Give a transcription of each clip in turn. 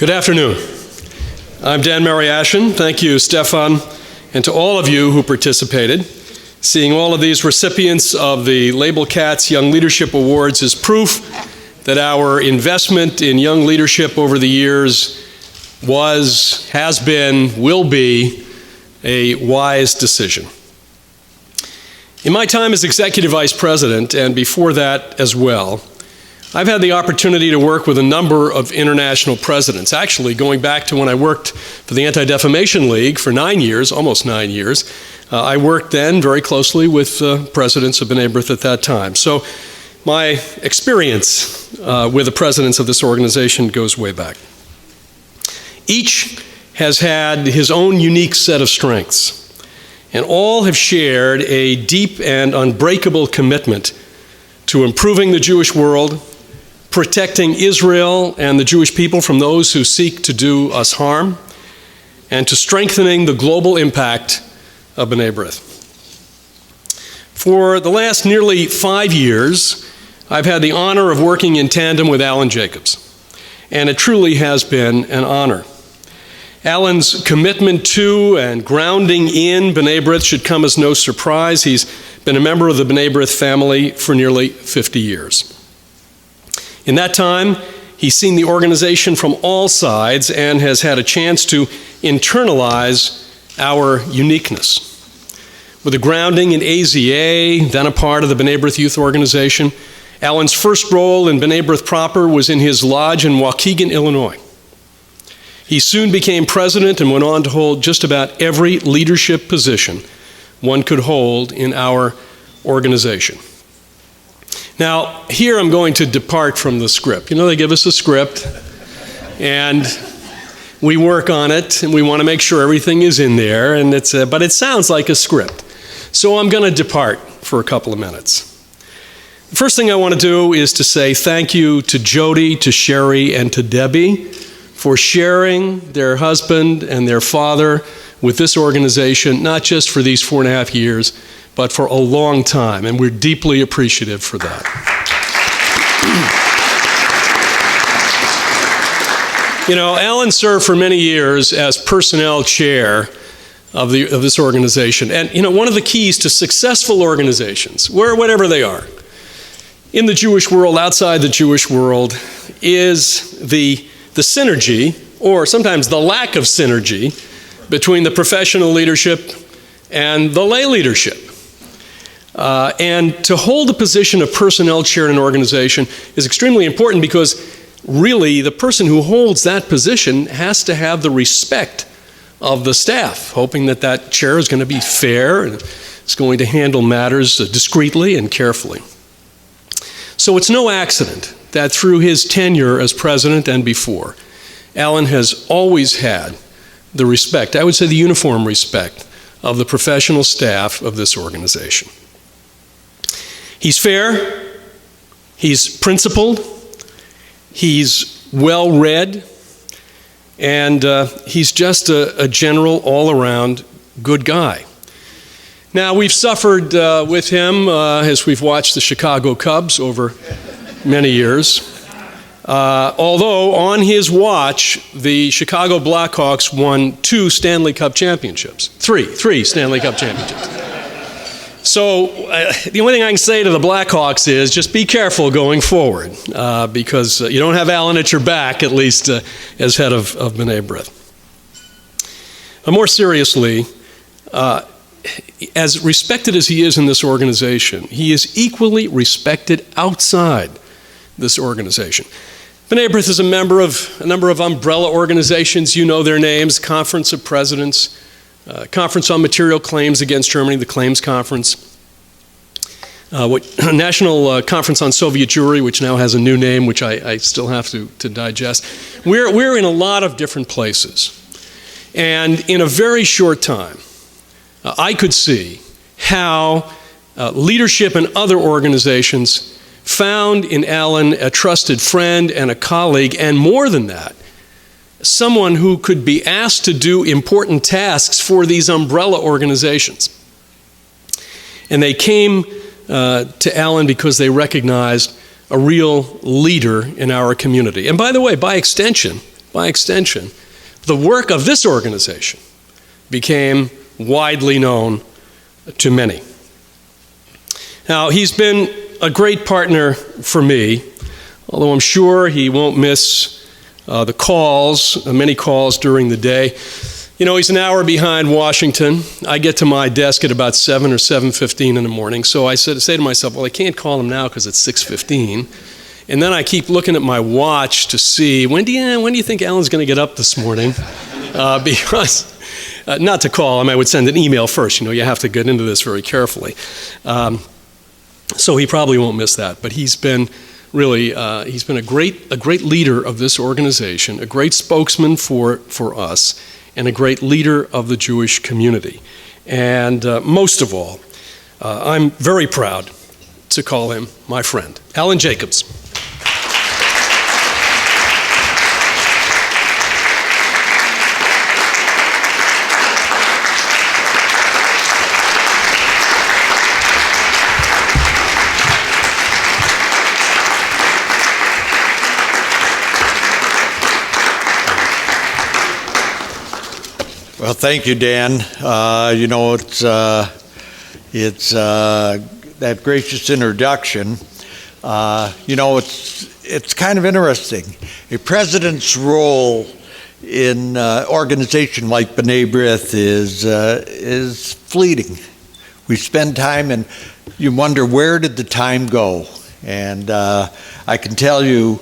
Good afternoon. I'm Dan Mariashin. Thank you, Stefan, and to all of you who participated. Seeing all of these recipients of the Label Cats Young Leadership Awards is proof that our investment in young leadership over the years was, has been, will be a wise decision. In my time as Executive Vice President, and before that as well, I've had the opportunity to work with a number of international presidents, actually going back to when I worked for the Anti-Defamation League for 9 years, almost 9 years. I worked then very closely with presidents of B'nai B'rith at that time. So my experience with the presidents of this organization goes way back. Each has had his own unique set of strengths, and all have shared a deep and unbreakable commitment to improving the Jewish world, protecting Israel and the Jewish people from those who seek to do us harm, and to strengthening the global impact of B'nai B'rith. For the last nearly 5 years, I've had the honor of working in tandem with Allan Jacobs, and it truly has been an honor. Allan's commitment to and grounding in B'nai B'rith should come as no surprise. He's been a member of the B'nai B'rith family for nearly 50 years. In that time, he's seen the organization from all sides and has had a chance to internalize our uniqueness. With a grounding in AZA, then a part of the B'nai B'rith Youth Organization, Allan's first role in B'nai B'rith proper was in his lodge in Waukegan, Illinois. He soon became president and went on to hold just about every leadership position one could hold in our organization. Now, here I'm going to depart from the script. You know, they give us a script, and we work on it, and we want to make sure everything is in there, and but it sounds like a script. So I'm going to depart for a couple of minutes. The first thing I want to do is to say thank you to Jody, to Sherry, and to Debbie for sharing their husband and their father with this organization, not just for these 4.5 years, but for a long time, and we're deeply appreciative for that. You know, Allan served for many years as personnel chair of this organization, and you know, one of the keys to successful organizations, whatever they are, in the Jewish world, outside the Jewish world, is the synergy, or sometimes the lack of synergy, between the professional leadership and the lay leadership. And to hold the position of personnel chair in an organization is extremely important because really the person who holds that position has to have the respect of the staff, hoping that that chair is going to be fair and is going to handle matters discreetly and carefully. So it's no accident that through his tenure as president and before, Allan has always had the respect, I would say the uniform respect, of the professional staff of this organization. He's fair, he's principled, he's well-read, and he's just a general, all-around good guy. Now, we've suffered with him as we've watched the Chicago Cubs over many years. Although on his watch, the Chicago Blackhawks won 2 Stanley Cup championships. Three Stanley Cup championships. So the only thing I can say to the Blackhawks is just be careful going forward because you don't have Allan at your back, at least as head of B'nai B'rith. But more seriously, as respected as he is in this organization, he is equally respected outside this organization. B'nai B'rith is a member of a number of umbrella organizations. You know their names: Conference of Presidents, Conference on Material Claims Against Germany, the Claims Conference, National Conference on Soviet Jewry, which now has a new name, which I still have to digest. We're in a lot of different places. And in a very short time, I could see how leadership in other organizations found in Allan a trusted friend and a colleague, and more than that, someone who could be asked to do important tasks for these umbrella organizations. And they came to Allan because they recognized a real leader in our community. And by the way, by extension, by extension, the work of this organization became widely known to many. Now, he's been a great partner for me, although I'm sure he won't miss the calls, many calls during the day. You know, he's an hour behind Washington. I get to my desk at about 7 or 7:15 in the morning, so I say to myself, well, I can't call him now because it's 6:15. And then I keep looking at my watch to see, when do you think Allan's going to get up this morning? Because, not to call him, I would send an email first. You know, you have to get into this very carefully. So he probably won't miss that. But he's been really, he's been a great leader of this organization, a great spokesman for us, and a great leader of the Jewish community. And most of all, I'm very proud to call him my friend, Allan Jacobs. Well, thank you, Dan. You know, it's that gracious introduction. You know, it's kind of interesting. A president's role in an organization like B'nai B'rith is fleeting. We spend time, and you wonder, where did the time go? And I can tell you,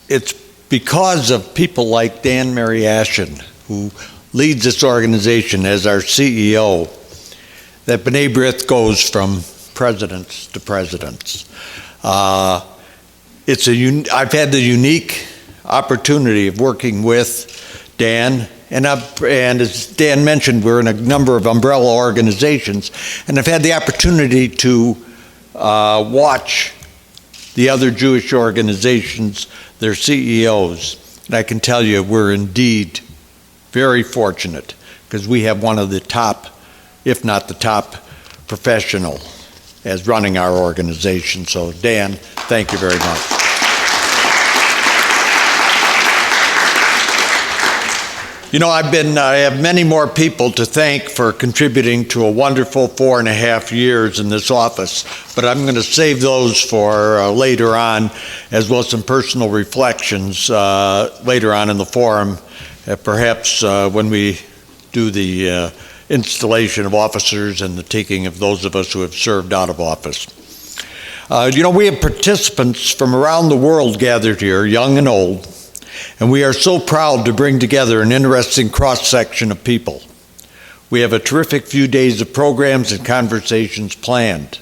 it's because of people like Dan Mariashin, who leads this organization as our CEO, that B'nai B'rith goes from presidents to presidents. I've had the unique opportunity of working with Dan, and as Dan mentioned, we're in a number of umbrella organizations, and I've had the opportunity to watch the other Jewish organizations, their CEOs. And I can tell you, we're indeed very fortunate because we have one of the top, if not the top, professional as running our organization. So Dan, thank you very much. You know, I have many more people to thank for contributing to a wonderful 4.5 years in this office, but I'm going to save those for later on, as well as some personal reflections later on in the forum, perhaps when we do the installation of officers and the taking of those of us who have served out of office. You know, we have participants from around the world gathered here, young and old, and we are so proud to bring together an interesting cross-section of people. We have a terrific few days of programs and conversations planned.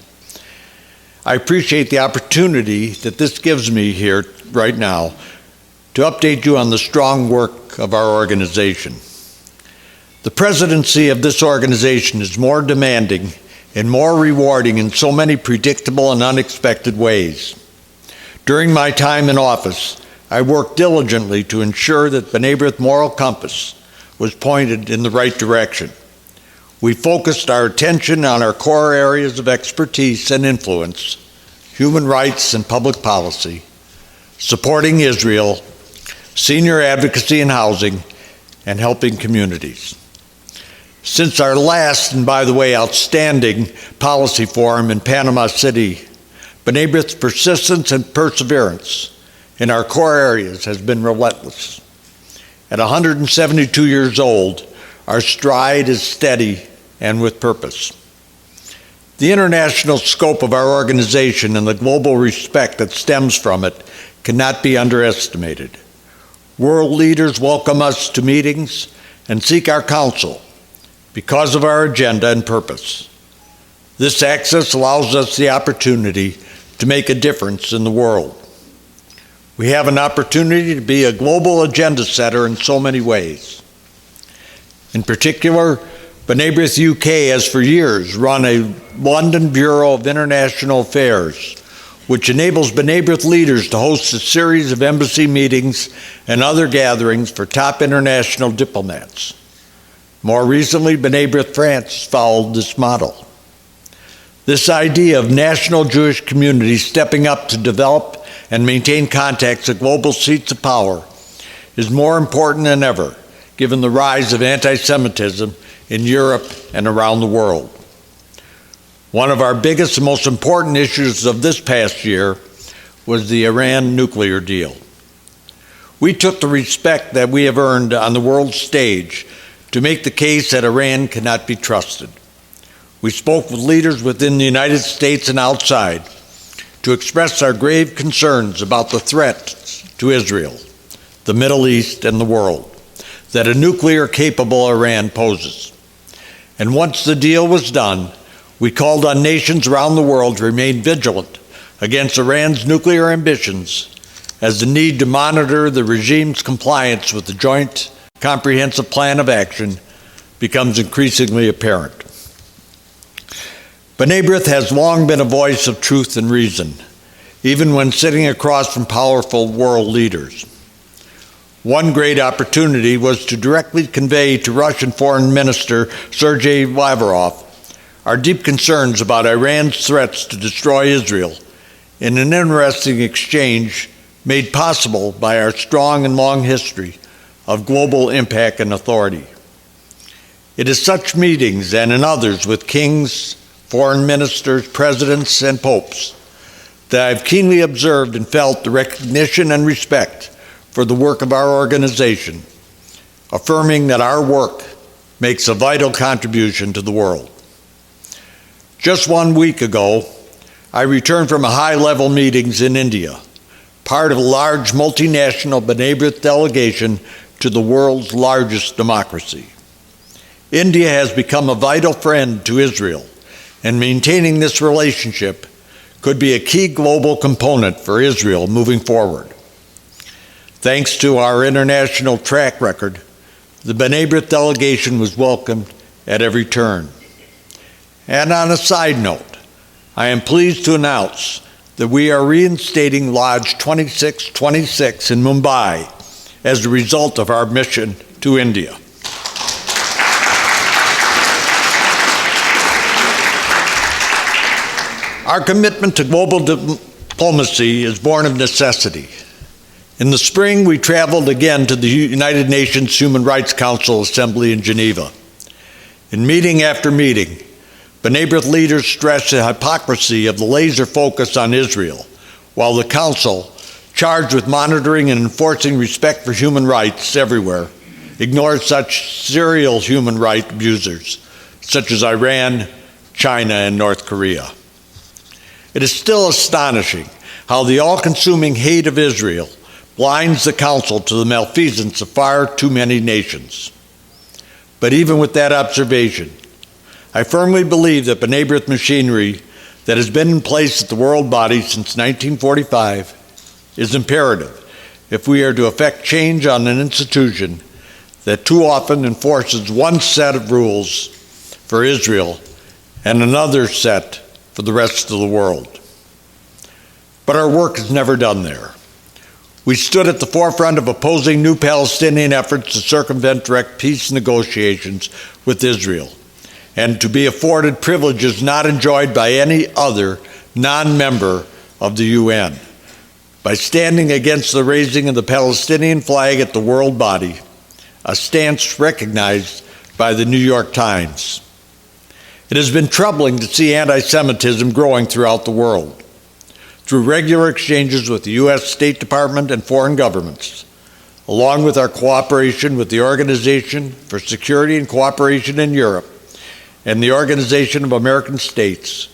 I appreciate the opportunity that this gives me here right now to update you on the strong work of our organization. The presidency of this organization is more demanding and more rewarding in so many predictable and unexpected ways. During my time in office, I worked diligently to ensure that B'nai B'rith moral compass was pointed in the right direction. We focused our attention on our core areas of expertise and influence: human rights and public policy, supporting Israel, senior advocacy and housing, and helping communities. Since our last, and by the way, outstanding policy forum in Panama City, B'nai B'rith's persistence and perseverance in our core areas has been relentless. At 172 years old, our stride is steady and with purpose. The international scope of our organization and the global respect that stems from it cannot be underestimated. World leaders welcome us to meetings and seek our counsel because of our agenda and purpose. This access allows us the opportunity to make a difference in the world. We have an opportunity to be a global agenda setter in so many ways. In particular, B'nai B'rith UK has for years run a London Bureau of International Affairs, which enables B'nai B'rith leaders to host a series of embassy meetings and other gatherings for top international diplomats. More recently, B'nai B'rith France followed this model. This idea of national Jewish communities stepping up to develop and maintain contacts at global seats of power is more important than ever, given the rise of anti-Semitism in Europe and around the world. One of our biggest and most important issues of this past year was the Iran nuclear deal. We took the respect that we have earned on the world stage to make the case that Iran cannot be trusted. We spoke with leaders within the United States and outside to express our grave concerns about the threats to Israel, the Middle East, and the world that a nuclear-capable Iran poses. And once the deal was done, we called on nations around the world to remain vigilant against Iran's nuclear ambitions, as the need to monitor the regime's compliance with the Joint Comprehensive Plan of Action becomes increasingly apparent. B'nai B'rith has long been a voice of truth and reason, even when sitting across from powerful world leaders. One great opportunity was to directly convey to Russian Foreign Minister Sergei Lavrov our deep concerns about Iran's threats to destroy Israel in an interesting exchange made possible by our strong and long history of global impact and authority. It is such meetings and in others with kings, foreign ministers, presidents, and popes that I've keenly observed and felt the recognition and respect for the work of our organization, affirming that our work makes a vital contribution to the world. Just 1 week ago, I returned from a high-level meetings in India, part of a large multinational B'nai B'rith delegation to the world's largest democracy. India has become a vital friend to Israel, and maintaining this relationship could be a key global component for Israel moving forward. Thanks to our international track record, the B'nai B'rith delegation was welcomed at every turn. And on a side note, I am pleased to announce that we are reinstating Lodge 2626 in Mumbai as a result of our mission to India. Our commitment to global diplomacy is born of necessity. In the spring, we traveled again to the United Nations Human Rights Council Assembly in Geneva. In meeting after meeting, B'nai B'rith leaders stressed the hypocrisy of the laser focus on Israel, while the Council, charged with monitoring and enforcing respect for human rights everywhere, ignores such serial human rights abusers, such as Iran, China, and North Korea. It is still astonishing how the all-consuming hate of Israel blinds the Council to the malfeasance of far too many nations. But even with that observation, I firmly believe that B'nai B'rith machinery that has been in place at the World Body since 1945 is imperative if we are to effect change on an institution that too often enforces one set of rules for Israel and another set for the rest of the world. But our work is never done there. We stood at the forefront of opposing new Palestinian efforts to circumvent direct peace negotiations with Israel, and to be afforded privileges not enjoyed by any other non-member of the UN, by standing against the raising of the Palestinian flag at the World Body, a stance recognized by the New York Times. It has been troubling to see anti-Semitism growing throughout the world. Through regular exchanges with the U.S. State Department and foreign governments, along with our cooperation with the Organization for Security and Cooperation in Europe and the Organization of American States,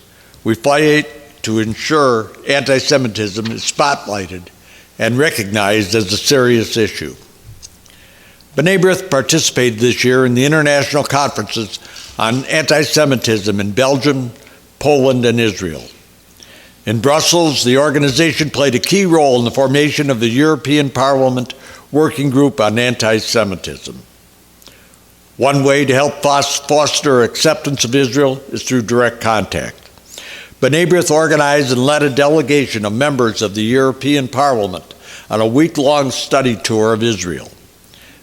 we fight to ensure anti-Semitism is spotlighted and recognized as a serious issue. B'nai B'rith participated this year in the international conferences on anti-Semitism in Belgium, Poland, and Israel. In Brussels, the organization played a key role in the formation of the European Parliament Working Group on Anti-Semitism. One way to help foster acceptance of Israel is through direct contact. B'nai B'rith organized and led a delegation of members of the European Parliament on a week-long study tour of Israel.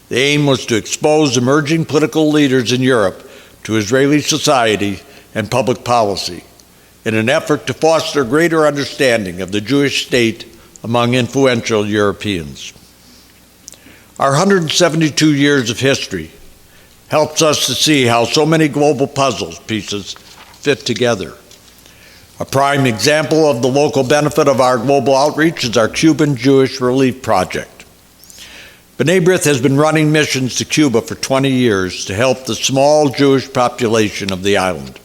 The aim was to expose emerging political leaders in Europe to Israeli society and public policy in an effort to foster greater understanding of the Jewish state among influential Europeans. Our 172 years of history helps us to see how so many global puzzle pieces fit together. A prime example of the local benefit of our global outreach is our Cuban Jewish Relief Project. B'nai B'rith has been running missions to Cuba for 20 years to help the small Jewish population of the island.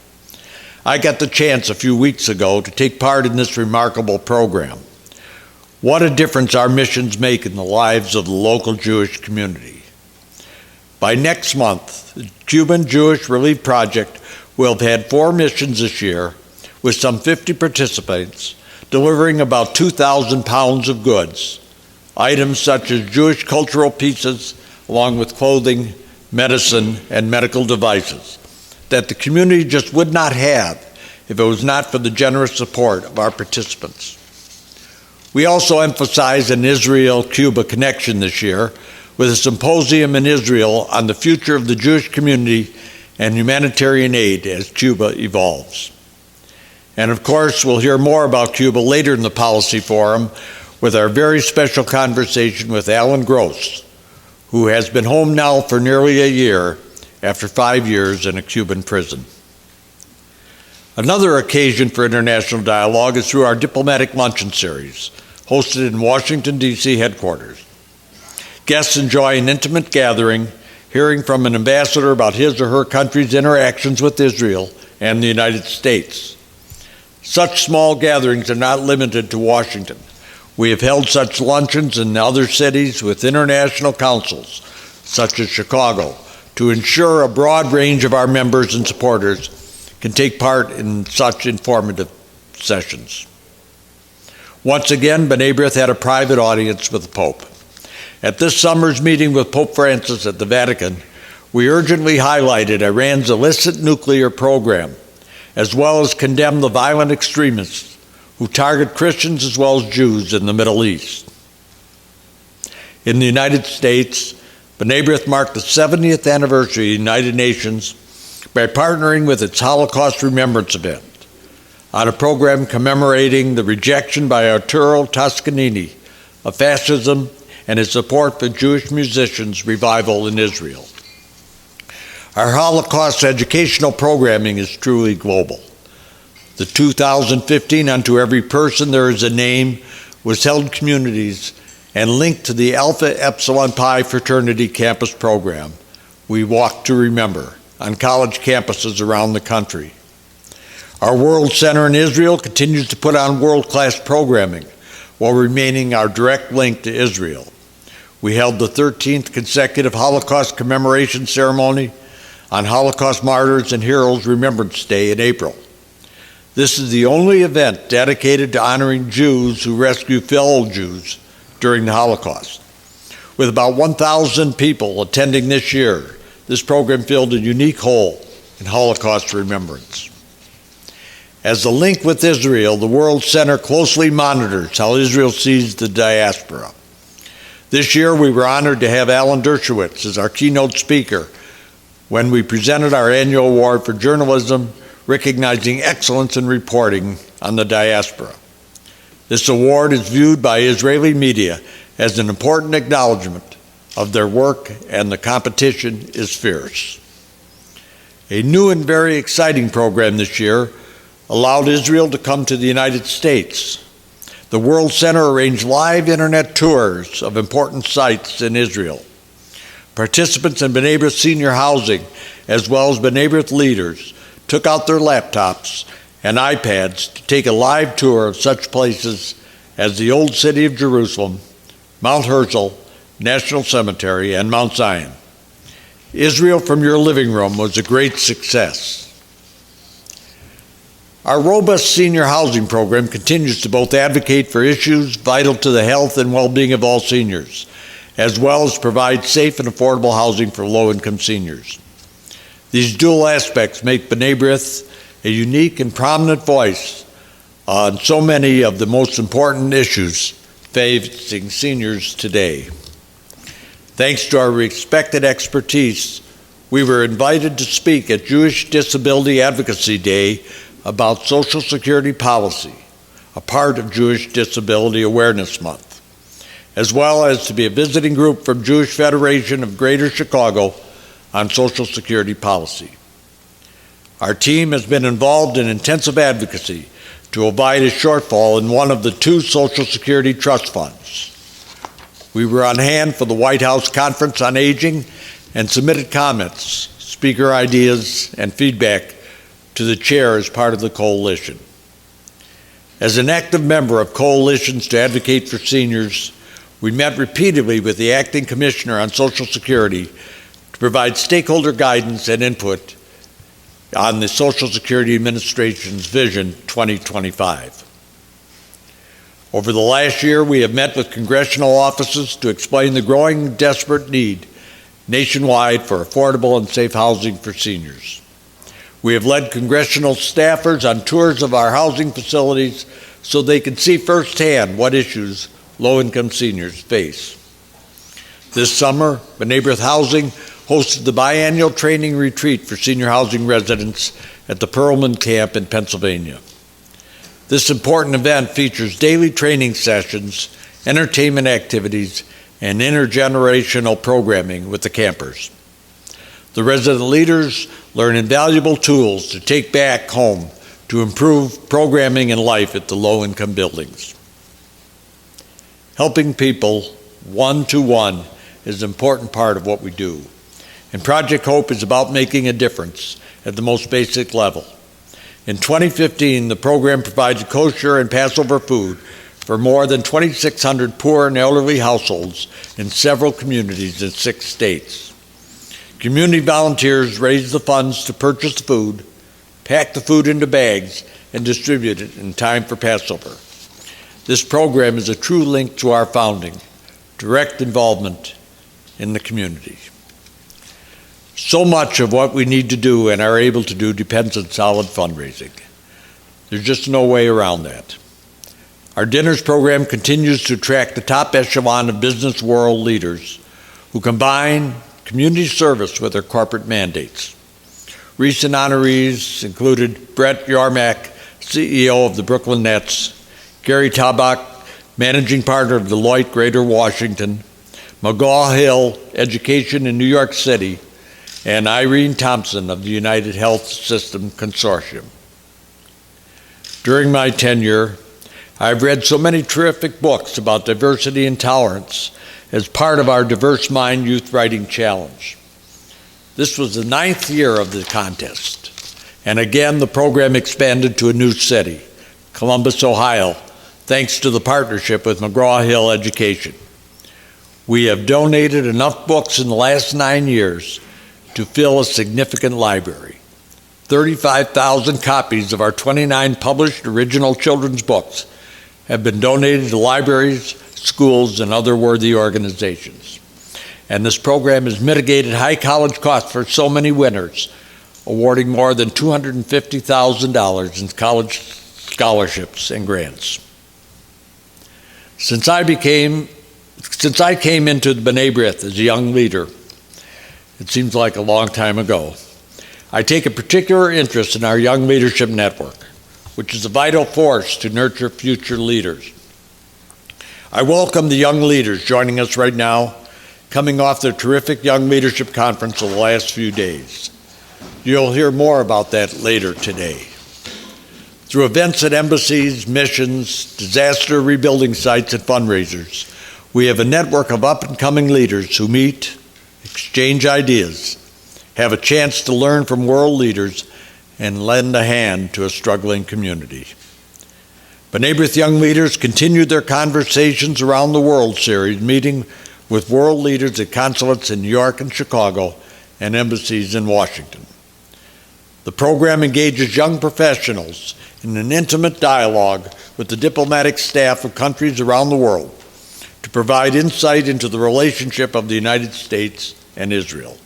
I got the chance a few weeks ago to take part in this remarkable program. What a difference our missions make in the lives of the local Jewish community. By next month, the Cuban Jewish Relief Project will have had 4 missions this year, with some 50 participants, delivering about 2,000 pounds of goods, items such as Jewish cultural pieces, along with clothing, medicine, and medical devices, that the community just would not have if it was not for the generous support of our participants. We also emphasized an Israel-Cuba connection this year with a symposium in Israel on the future of the Jewish community and humanitarian aid as Cuba evolves. And of course, we'll hear more about Cuba later in the Policy Forum with our very special conversation with Allan Gross, who has been home now for nearly a year after 5 years in a Cuban prison. Another occasion for international dialogue is through our diplomatic luncheon series, hosted in Washington, D.C. headquarters. Guests enjoy an intimate gathering, hearing from an ambassador about his or her country's interactions with Israel and the United States. Such small gatherings are not limited to Washington. We have held such luncheons in other cities with international councils, such as Chicago, to ensure a broad range of our members and supporters can take part in such informative sessions. Once again, B'nai B'rith had a private audience with the Pope. At this summer's meeting with Pope Francis at the Vatican, we urgently highlighted Iran's illicit nuclear program, as well as condemned the violent extremists who target Christians as well as Jews in the Middle East. In the United States, B'nai B'rith marked the 70th anniversary of the United Nations by partnering with its Holocaust Remembrance event on a program commemorating the rejection by Arturo Toscanini of fascism and his support for Jewish musicians' revival in Israel. Our Holocaust educational programming is truly global. The 2015 Unto Every Person There Is a Name was held in communities and linked to the Alpha Epsilon Pi fraternity campus program, We Walk to Remember, on college campuses around the country. Our World Center in Israel continues to put on world-class programming while remaining our direct link to Israel. We held the 13th consecutive Holocaust commemoration ceremony on Holocaust Martyrs and Heroes Remembrance Day in April. This is the only event dedicated to honoring Jews who rescued fellow Jews during the Holocaust. With about 1,000 people attending this year, this program filled a unique hole in Holocaust remembrance. As the link with Israel, the World Center closely monitors how Israel sees the diaspora. This year, we were honored to have Alan Dershowitz as our keynote speaker when we presented our annual award for journalism, recognizing excellence in reporting on the diaspora. This award is viewed by Israeli media as an important acknowledgement of their work, and the competition is fierce. A new and very exciting program this year allowed Israel to come to the United States. The World Center arranged live internet tours of important sites in Israel. Participants in B'nai B'rith senior housing, as well as B'nai B'rith leaders, took out their laptops and iPads to take a live tour of such places as the Old City of Jerusalem, Mount Herzl, National Cemetery, and Mount Zion. Israel from Your Living Room was a great success. Our robust senior housing program continues to both advocate for issues vital to the health and well-being of all seniors, as well as provide safe and affordable housing for low-income seniors. These dual aspects make B'nai B'rith a unique and prominent voice on so many of the most important issues facing seniors today. Thanks to our respected expertise, we were invited to speak at Jewish Disability Advocacy Day about Social Security policy, a part of Jewish Disability Awareness Month, as well as to be a visiting group from Jewish Federation of Greater Chicago on Social Security policy. Our team has been involved in intensive advocacy to avoid a shortfall in one of the two Social Security trust funds. We were on hand for the White House Conference on Aging and submitted comments, speaker ideas, and feedback to the chair as part of the coalition. As an active member of coalitions to advocate for seniors, we met repeatedly with the acting commissioner on Social Security to provide stakeholder guidance and input on the Social Security Administration's Vision 2025. Over the last year, we have met with congressional offices to explain the growing desperate need nationwide for affordable and safe housing for seniors. We have led congressional staffers on tours of our housing facilities so they can see firsthand what issues low-income seniors face. This summer, B'nai B'rith Housing hosted the biannual training retreat for senior housing residents at the Perlman Camp in Pennsylvania. This important event features daily training sessions, entertainment activities, and intergenerational programming with the campers. The resident leaders learn invaluable tools to take back home to improve programming and life at the low-income buildings. Helping people one-to-one is an important part of what we do. And Project Hope is about making a difference at the most basic level. In 2015, the program provided kosher and Passover food for more than 2,600 poor and elderly households in several communities in 6 states. Community volunteers raised the funds to purchase the food, pack the food into bags, and distribute it in time for Passover. This program is a true link to our founding, direct involvement in the community. So much of what we need to do and are able to do depends on solid fundraising. There's just no way around that. Our dinners program continues to attract the top echelon of business world leaders who combine community service with their corporate mandates. Recent honorees included Brett Yarmack, CEO of the Brooklyn Nets, Gary Tabak, managing partner of Deloitte Greater Washington, McGraw-Hill Education in New York City, and Irene Thompson of the United Health System Consortium. During my tenure, I've read so many terrific books about diversity and tolerance as part of our Diverse Mind Youth Writing Challenge. This was the 9th year of the contest, and again the program expanded to a new city, Columbus, Ohio, thanks to the partnership with McGraw-Hill Education. We have donated enough books in the last 9 years to fill a significant library. 35,000 copies of our 29 published original children's books have been donated to libraries, schools, and other worthy organizations. And this program has mitigated high college costs for so many winners, awarding more than $250,000 in college scholarships and grants. Since I came into the B'nai B'rith as a young leader, it seems like a long time ago, I take a particular interest in our Young Leadership Network, which is a vital force to nurture future leaders. I welcome the young leaders joining us right now, coming off the terrific Young Leadership Conference of the last few days. You'll hear more about that later today. Through events at embassies, missions, disaster rebuilding sites, and fundraisers, we have a network of up-and-coming leaders who meet, exchange ideas, have a chance to learn from world leaders, and lend a hand to a struggling community. B'nai B'rith Young Leaders continued their Conversations Around the World series, meeting with world leaders at consulates in New York and Chicago and embassies in Washington. The program engages young professionals in an intimate dialogue with the diplomatic staff of countries around the world to provide insight into the relationship of the United States and Israel.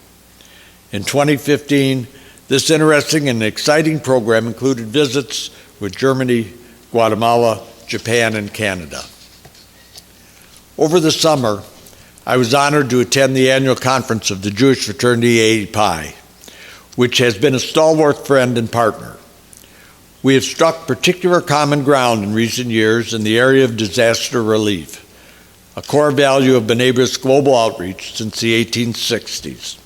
In 2015, this interesting and exciting program included visits with Germany, Guatemala, Japan, and Canada. Over the summer, I was honored to attend the annual conference of the Jewish fraternity API, which has been a stalwart friend and partner. We have struck particular common ground in recent years in the area of disaster relief, a core value of B'nai B'rith's global outreach since the 1860s.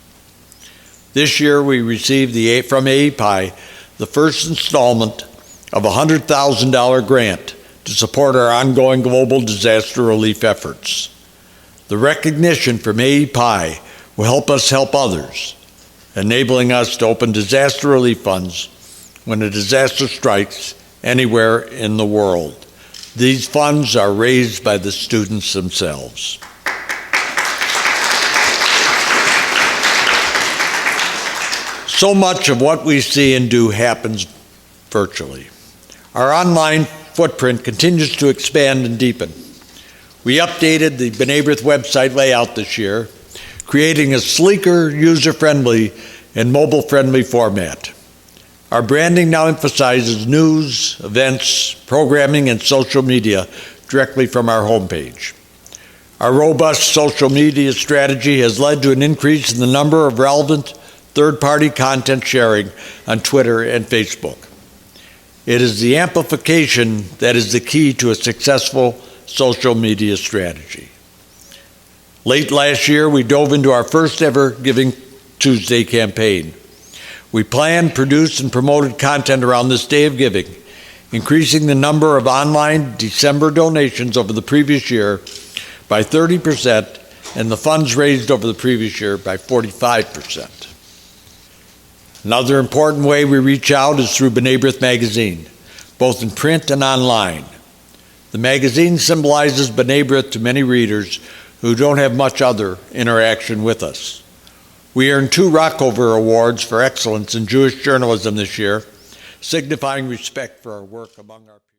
This year, we received from AEPI the first installment of a $100,000 grant to support our ongoing global disaster relief efforts. The recognition from AEPI will help us help others, enabling us to open disaster relief funds when a disaster strikes anywhere in the world. These funds are raised by the students themselves. So much of what we see and do happens virtually. Our online footprint continues to expand and deepen. We updated the B'nai B'rith website layout this year, creating a sleeker, user-friendly, and mobile-friendly format. Our branding now emphasizes news, events, programming, and social media directly from our homepage. Our robust social media strategy has led to an increase in the number of relevant third-party content sharing on Twitter and Facebook. It is the amplification that is the key to a successful social media strategy. Late last year, we dove into our first ever Giving Tuesday campaign. We planned, produced, and promoted content around this day of giving, increasing the number of online December donations over the previous year by 30% and the funds raised over the previous year by 45%. Another important way we reach out is through B'nai B'rith magazine, both in print and online. The magazine symbolizes B'nai B'rith to many readers who don't have much other interaction with us. We earned 2 Rockover Awards for excellence in Jewish journalism this year, signifying respect for our work among our people.